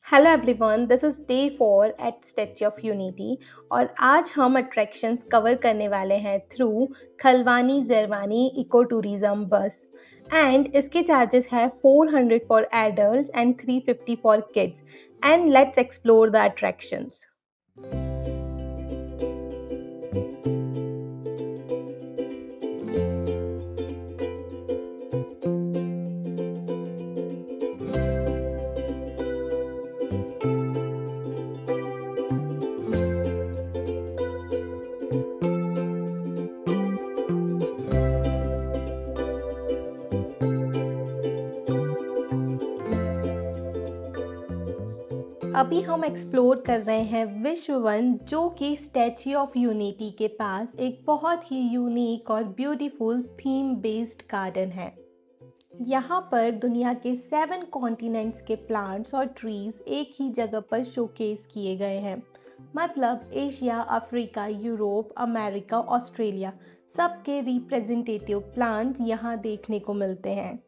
Hello everyone, this is day 4 at Statue of Unity और आज हम अट्रैक्शंस कवर करने वाले हैं through Khalwani Zarwani eco tourism bus. And इसके चार्जेस है 400 फॉर एडल्ट्स एंड 350 for kids. And let's explore the attractions. अभी हम एक्सप्लोर कर रहे हैं विश्व वन, जो कि स्टैच्यू ऑफ यूनिटी के पास एक बहुत ही यूनिक और ब्यूटीफुल थीम बेस्ड गार्डन है। यहाँ पर दुनिया के 7 कॉन्टिनेंट्स के प्लांट्स और ट्रीज एक ही जगह पर शोकेस किए गए हैं। मतलब Asia, Africa, Europe, America, Australia सबके रिप्रेजेंटेटिव प्लांट्स यहाँ देखने को मिलते हैं।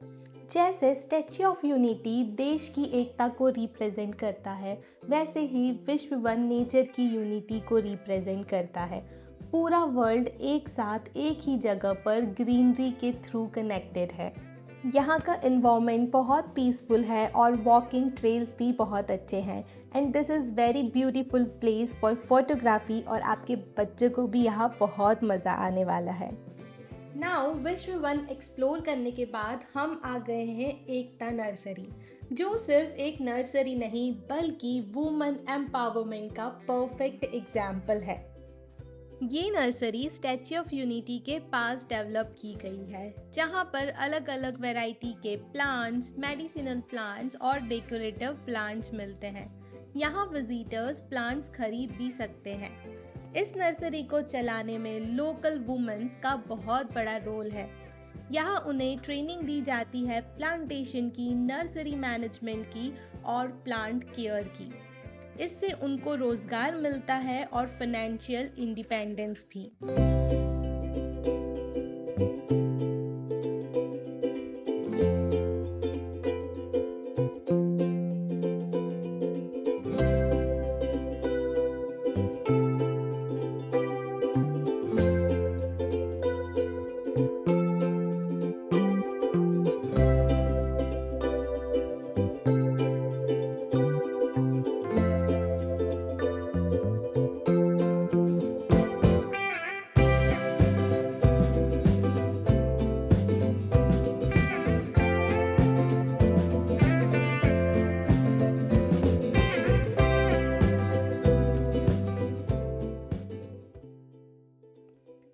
जैसे स्टैच्यू ऑफ यूनिटी देश की एकता को रिप्रेजेंट करता है, वैसे ही विश्व वन नेचर की यूनिटी को रिप्रेजेंट करता है। पूरा वर्ल्ड एक साथ एक ही जगह पर ग्रीनरी के थ्रू कनेक्टेड है। यहाँ का इन्वायरमेंट बहुत पीसफुल है और वॉकिंग ट्रेल्स भी बहुत अच्छे हैं। And this is very beautiful place for photography और आपके बच्चों को भी यहाँ बहुत मज़ा आने वाला है। नाउ विश्व वन एक्सप्लोर करने के बाद हम आ गए हैं एकता नर्सरी, जो सिर्फ एक नर्सरी नहीं बल्कि वुमेन एम्पावरमेंट का परफेक्ट एग्जाम्पल है। ये नर्सरी स्टैच्यू ऑफ यूनिटी के पास डेवलप की गई है, जहाँ पर अलग अलग वैरायटी के प्लांट्स, मेडिसिनल प्लांट्स और डेकोरेटिव प्लांट्स मिलते हैं। यहाँ विजिटर्स प्लांट्स खरीद भी सकते हैं। इस नर्सरी को चलाने में लोकल वुमेन्स का बहुत बड़ा रोल है। यहाँ उन्हें ट्रेनिंग दी जाती है प्लांटेशन की, नर्सरी मैनेजमेंट की और प्लांट केयर की। इससे उनको रोजगार मिलता है और फाइनेंशियल इंडिपेंडेंस भी।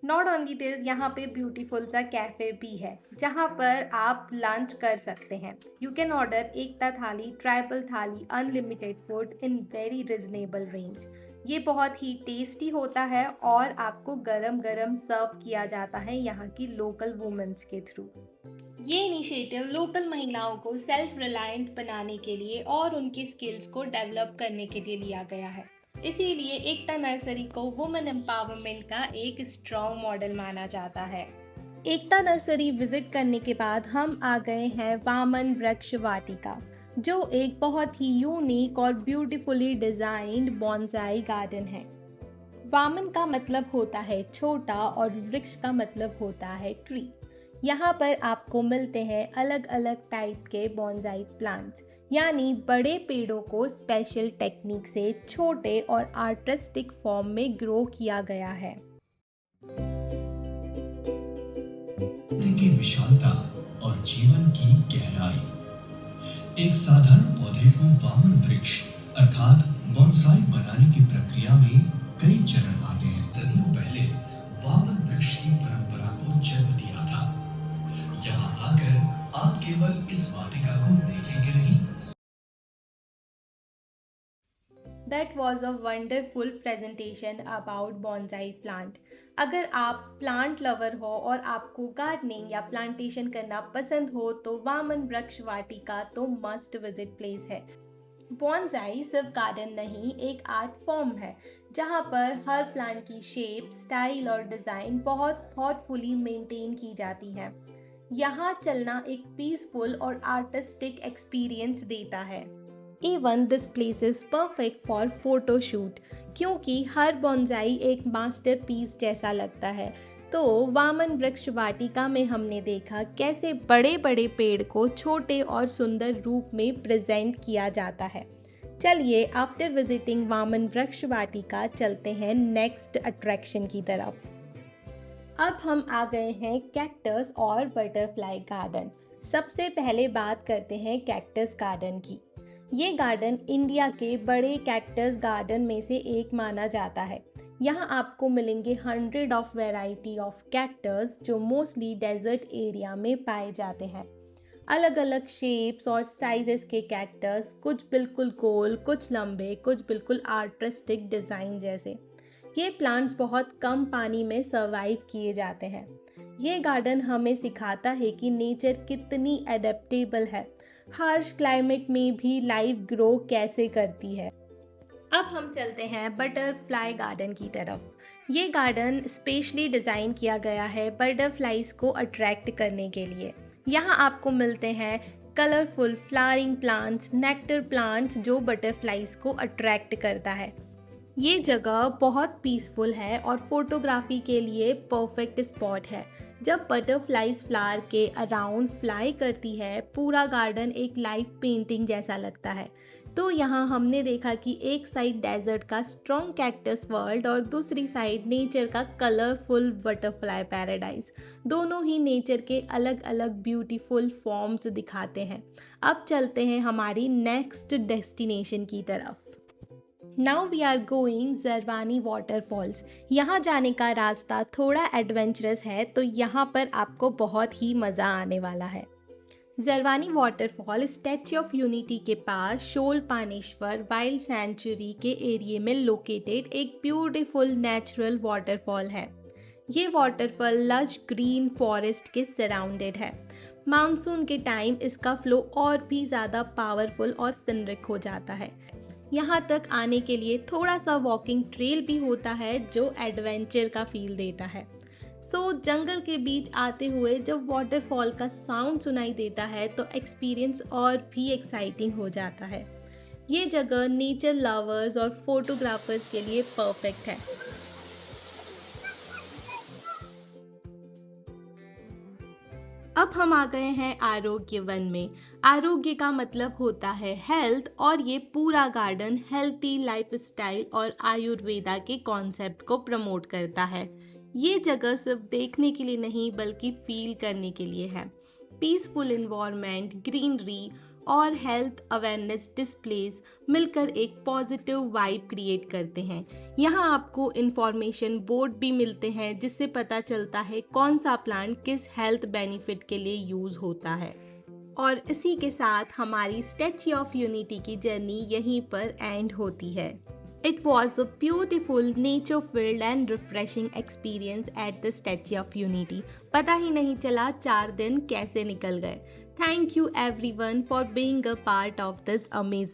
नॉट ओनली दिस, यहाँ पे ब्यूटीफुल सा कैफ़े भी है जहाँ पर आप लंच कर सकते हैं। यू कैन ऑर्डर एकता थाली, ट्राइबल थाली, unlimited food in very reasonable range. ये बहुत ही टेस्टी होता है और आपको गरम गरम सर्व किया जाता है यहाँ की लोकल वुमेन्स के थ्रू। ये इनिशिएटिव लोकल महिलाओं को सेल्फ रिलायंट बनाने के लिए और उनकी स्किल्स को डेवलप करने के लिए लिया गया है। इसीलिए एकता नर्सरी को वुमेन एम्पावरमेंट का एक स्ट्रॉन्ग मॉडल माना जाता है। एकता नर्सरी विजिट करने के बाद हम आ गए हैं वामन वृक्ष वाटिका, जो एक बहुत ही यूनिक और ब्यूटीफुली डिजाइन्ड बॉन्साई गार्डन है। वामन का मतलब होता है छोटा और वृक्ष का मतलब होता है ट्री। यहाँ पर आपको मिलते हैं अलग अलग टाइप के बॉन्साई प्लांट्स, यानी बड़े पेड़ों को स्पेशल टेक्निक से छोटे और आर्टिस्टिक फॉर्म में ग्रो किया गया है। की विशालता और जीवन की गहराई। एक साधारण पौधे को वामन वृक्ष अर्थात बोनसाई बनाने की प्रक्रिया में कई चरण आते हैं। सदियों पहले वामन वृक्ष की परंपरा को जन्म दिया था। यहाँ आकर आप केवल इस वाटिका को देखेंगे नहीं। That was a wonderful presentation about bonsai plant. अगर आप प्लांट लवर हो और आपको गार्डनिंग या प्लांटेशन करना पसंद हो तो वामन वृक्ष वाटिका तो मस्ट विजिट प्लेस है। बॉन्साई सिर्फ गार्डन नहीं, एक आर्ट फॉर्म है जहाँ पर हर प्लांट की शेप, स्टाइल और डिज़ाइन बहुत थॉटफुली मेंटेन की जाती है। यहाँ चलना एक पीसफुल और आर्टिस्टिक एक्सपीरियंस देता है। Even this place is perfect for photoshoot, क्योंकि हर बॉन्जाई एक मास्टरपीस जैसा लगता है। तो वामन वृक्ष वाटिका में हमने देखा कैसे बड़े बड़े पेड़ को छोटे और सुंदर रूप में प्रेजेंट किया जाता है। चलिए आफ्टर विजिटिंग वामन वृक्ष वाटिका चलते हैं नेक्स्ट अट्रैक्शन की तरफ। अब हम आ गए हैं कैक्टस और बटरफ्लाई गार्डन। सबसे पहले बात करते हैं कैक्टस गार्डन की। ये गार्डन इंडिया के बड़े कैक्टस गार्डन में से एक माना जाता है। यहाँ आपको मिलेंगे 100 ऑफ वैरायटी ऑफ कैक्टस जो मोस्टली डेजर्ट एरिया में पाए जाते हैं। अलग अलग शेप्स और साइजेस के कैक्टस, कुछ बिल्कुल गोल, कुछ लंबे, कुछ बिल्कुल आर्टिस्टिक डिज़ाइन जैसे। ये प्लांट्स बहुत कम पानी में सर्वाइव किए जाते हैं। ये गार्डन हमें सिखाता है कि नेचर कितनी एडेप्टेबल है, हार्श क्लाइमेट में भी लाइफ ग्रो कैसे करती है। अब हम चलते हैं बटरफ्लाई गार्डन की तरफ। ये गार्डन स्पेशली डिज़ाइन किया गया है बटरफ्लाइज को अट्रैक्ट करने के लिए। यहाँ आपको मिलते हैं colourful flowering plants, nectar plants जो बटरफ्लाइज को अट्रैक्ट करता है। ये जगह बहुत पीसफुल है और फोटोग्राफी के लिए परफेक्ट स्पॉट है। जब बटरफ्लाइज फ्लावर के अराउंड फ्लाई करती है, पूरा गार्डन एक लाइव पेंटिंग जैसा लगता है। तो यहाँ हमने देखा कि एक साइड डेजर्ट का स्ट्रॉन्ग कैक्टस वर्ल्ड और दूसरी साइड नेचर का कलरफुल बटरफ्लाई पैराडाइज। दोनों ही नेचर के अलग अलग ब्यूटीफुल फॉर्म्स दिखाते हैं। अब चलते हैं हमारी नेक्स्ट डेस्टिनेशन की तरफ। Now we are going Zarwani waterfalls. यहाँ जाने का रास्ता थोड़ा एडवेंचरस है, तो यहाँ पर आपको बहुत ही मज़ा आने वाला है। ज़रवानी वाटरफॉल स्टैच्यू ऑफ यूनिटी के पास शोल पानेश्वर वाइल्ड सेंचुरी के एरिया में लोकेटेड एक ब्यूटीफुल नेचुरल वाटरफॉल है। ये वाटरफॉल लश ग्रीन फॉरेस्ट के सराउंडेड है। मानसून के टाइम इसका फ्लो और भी ज़्यादा पावरफुल और सिनरिक हो जाता है। यहाँ तक आने के लिए थोड़ा सा वॉकिंग ट्रेल भी होता है जो एडवेंचर का फील देता है। जंगल के बीच आते हुए जब वाटरफॉल का साउंड सुनाई देता है तो एक्सपीरियंस और भी एक्साइटिंग हो जाता है। ये जगह नेचर लवर्स और फोटोग्राफर्स के लिए परफेक्ट है। अब हम आ गए हैं आरोग्य वन में। आरोग्य का मतलब होता है हेल्थ, और ये पूरा गार्डन हेल्थी लाइफस्टाइल और आयुर्वेदा के कॉन्सेप्ट को प्रमोट करता है। ये जगह सिर्फ देखने के लिए नहीं बल्कि फील करने के लिए है। पीसफुल इन्वायरमेंट, ग्रीनरी और हेल्थ अवेयरनेस डिस्प्लेस मिलकर एक पॉजिटिव वाइब क्रिएट करते हैं। यहाँ आपको इंफॉर्मेशन बोर्ड भी मिलते हैं जिससे पता चलता है कौन सा प्लांट किस हेल्थ बेनिफिट के लिए यूज़ होता है। और इसी के साथ हमारी स्टैच्यू ऑफ यूनिटी की जर्नी यहीं पर एंड होती है। It was a beautiful, nature-filled and refreshing experience at the Statue of Unity. पता ही नहीं चला 4 दिन कैसे निकल गए। Thank you everyone for being a part of this amazing